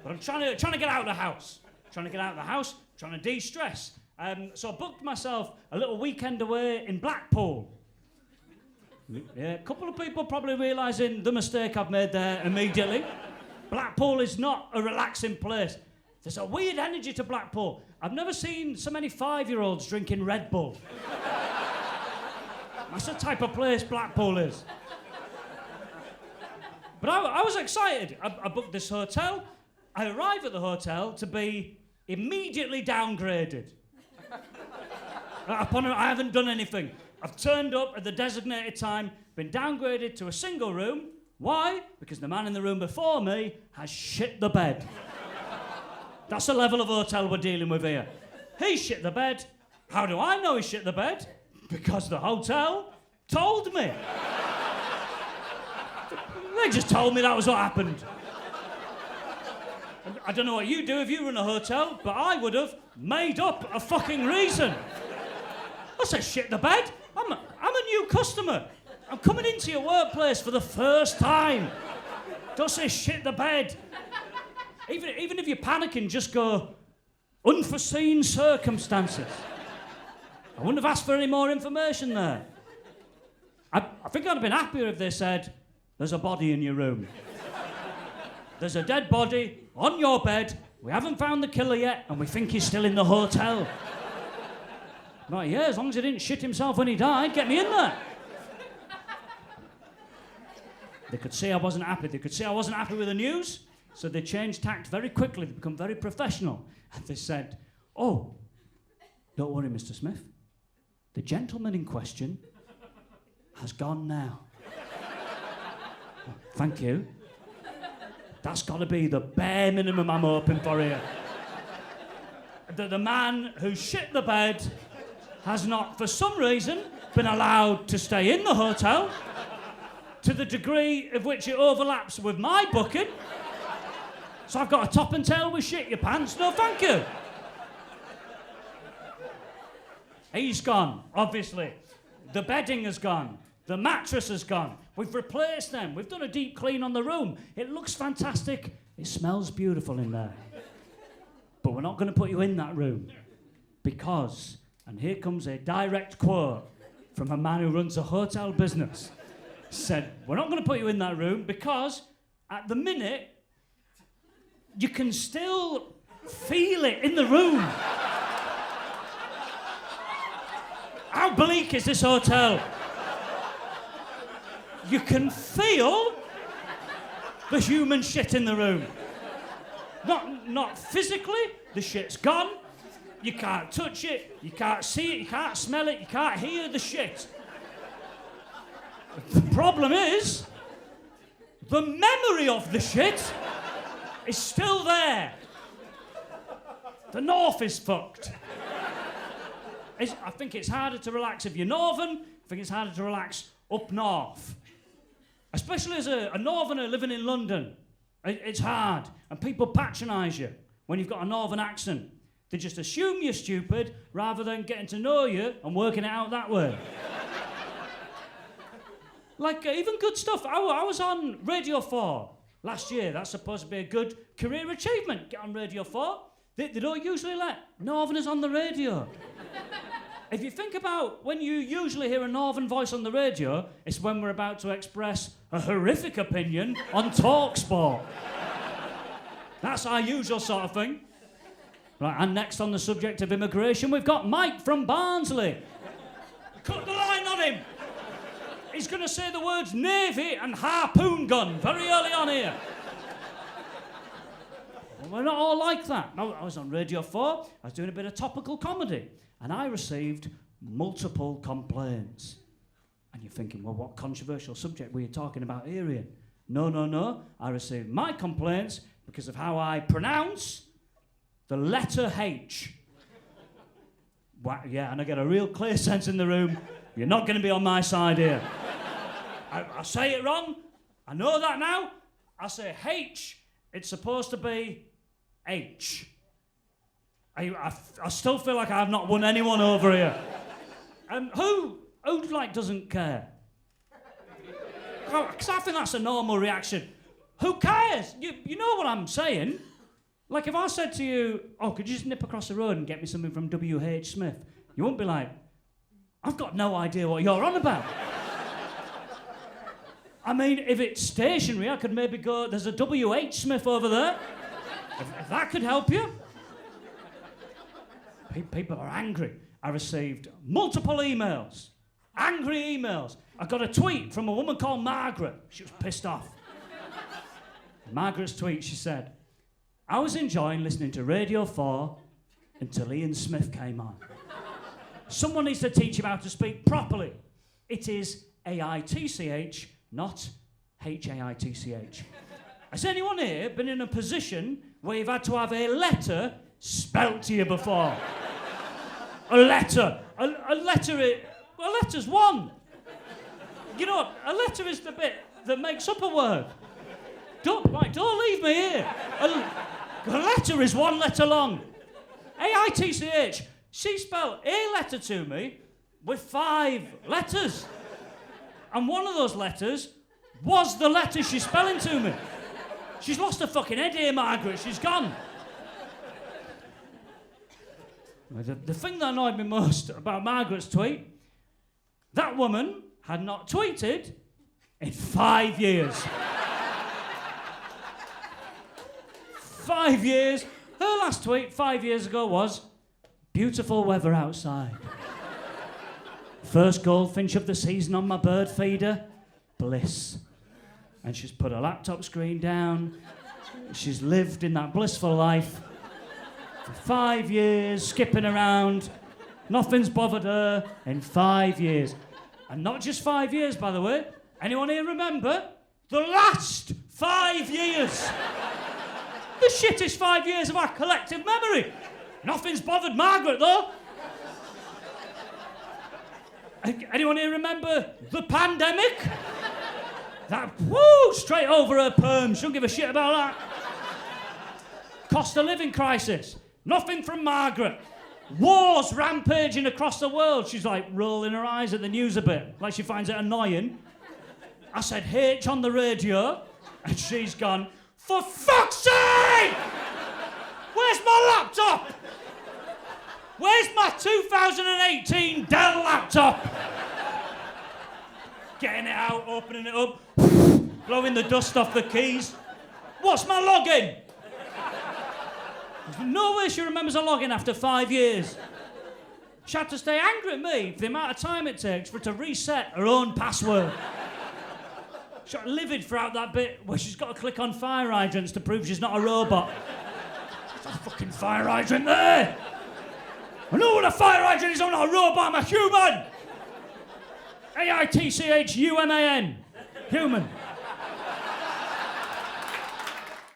but I'm trying to get out of the house. Trying to de-stress. So I booked myself a little weekend away in Blackpool. Yeah, a couple of people probably realising the mistake I've made there immediately. Blackpool is not a relaxing place. There's a weird energy to Blackpool. I've never seen so many 5-year-olds drinking Red Bull. That's the type of place Blackpool is. But I was excited. I booked this hotel. I arrive at the hotel to be immediately downgraded. I haven't done anything. I've turned up at the designated time, been downgraded to a single room. Why? Because the man in the room before me has shit the bed. That's the level of hotel we're dealing with here. He shit the bed. How do I know he shit the bed? Because the hotel told me. They just told me that was what happened. I don't know what you do if you run a hotel, but I would have made up a fucking reason. I said, shit the bed. I'm a new customer. I'm coming into your workplace for the first time. Don't say shit the bed. Even if you're panicking, just go, unforeseen circumstances. I wouldn't have asked for any more information there. I think I'd have been happier if they said, there's a body in your room. There's a dead body on your bed. We haven't found the killer yet, and we think he's still in the hotel. Right, yeah, as long as he didn't shit himself when he died, get me in there. They could see I wasn't happy. They could see I wasn't happy with the news, so they changed tact very quickly. They become very professional. And they said, oh, don't worry, Mr. Smith. The gentleman in question has gone now. Oh, thank you. That's got to be the bare minimum I'm hoping for here. The man who shit the bed has not, for some reason, been allowed to stay in the hotel to the degree of which it overlaps with my booking. So I've got a top and tail with shit your pants. No, thank you. He's gone, obviously. The bedding has gone. The mattress has gone. We've replaced them. We've done a deep clean on the room. It looks fantastic. It smells beautiful in there. But we're not going to put you in that room because, and here comes a direct quote from a man who runs a hotel business, said, we're not going to put you in that room because at the minute you can still feel it in the room. How bleak is this hotel? You can feel the human shit in the room. Not physically, the shit's gone. You can't touch it, you can't see it, you can't smell it, you can't hear the shit. The problem is, the memory of the shit is still there. The north is fucked. I think it's harder to relax if you're northern. I think it's harder to relax up north. Especially as a northerner living in London. It's hard. And people patronise you when you've got a northern accent. They just assume you're stupid rather than getting to know you and working it out that way. Like, even good stuff. I was on Radio 4 last year. That's supposed to be a good career achievement. Get on Radio 4. They don't usually let northerners on the radio. If you think about when you usually hear a northern voice on the radio, it's when we're about to express a horrific opinion on TalkSport. That's our usual sort of thing. Right, and next on the subject of immigration, we've got Mike from Barnsley. Cut the line on him. He's going to say the words Navy and harpoon gun very early on here. Well, we're not all like that. I was on Radio 4, I was doing a bit of topical comedy, and I received multiple complaints. And you're thinking, well, what controversial subject were you talking about here, Ian? No. I received my complaints because of how I pronounce the letter H. Yeah, and I get a real clear sense in the room, you're not going to be on my side here. I say it wrong. I know that now. I say H. It's supposed to be H. I still feel like I've not won anyone over here. Who doesn't care? Because I think that's a normal reaction. Who cares? You know what I'm saying. Like if I said to you, oh, could you just nip across the road and get me something from W.H. Smith? You wouldn't be like, I've got no idea what you're on about. I mean, if it's stationary, I could maybe go, there's a W.H. Smith over there. If that could help you. People are angry. I received multiple emails. Angry emails. I got a tweet from a woman called Margaret. She was pissed off. Margaret's tweet, she said, I was enjoying listening to Radio 4 until Ian Smith came on. Someone needs to teach him how to speak properly. It is A-I-T-C-H, not H-A-I-T-C-H. Has anyone here been in a position where you've had to have a letter spelt to you before? A letter. A letter's one. You know what? A letter is the bit that makes up a word. Don't leave me here. A letter is one letter long. A-I-T-C-H. She spelled a letter to me with 5 letters. And one of those letters was the letter she's spelling to me. She's lost her fucking head here, Margaret. She's gone. The thing that annoyed me most about Margaret's tweet, that woman had not tweeted in 5 years. 5 years. Her last tweet 5 years ago was, beautiful weather outside. First goldfinch of the season on my bird feeder, bliss. And she's put her laptop screen down. She's lived in that blissful life for 5 years, skipping around. Nothing's bothered her in 5 years. And not just 5 years, by the way. Anyone here remember? The last 5 years. The shittest 5 years of our collective memory. Nothing's bothered Margaret, though. Anyone here remember the pandemic? That, woo, straight over her perm. She don't give a shit about that. Cost of living crisis. Nothing from Margaret. Wars rampaging across the world. She's like rolling her eyes at the news a bit, like she finds it annoying. I said H on the radio, and she's gone, for fuck's sake! Where's my laptop? Where's my 2018 Dell laptop? Getting it out, opening it up, blowing the dust off the keys. What's my login? There's no way she remembers a login after 5 years. She had to stay angry at me for the amount of time it takes for her to reset her own password. She got livid throughout that bit where she's got to click on fire hydrants to prove she's not a robot. There's a fucking fire hydrant there! I know what a fire hydrant is, I'm not a robot, I'm a human! A-I-T-C-H-U-M-A-N. Human.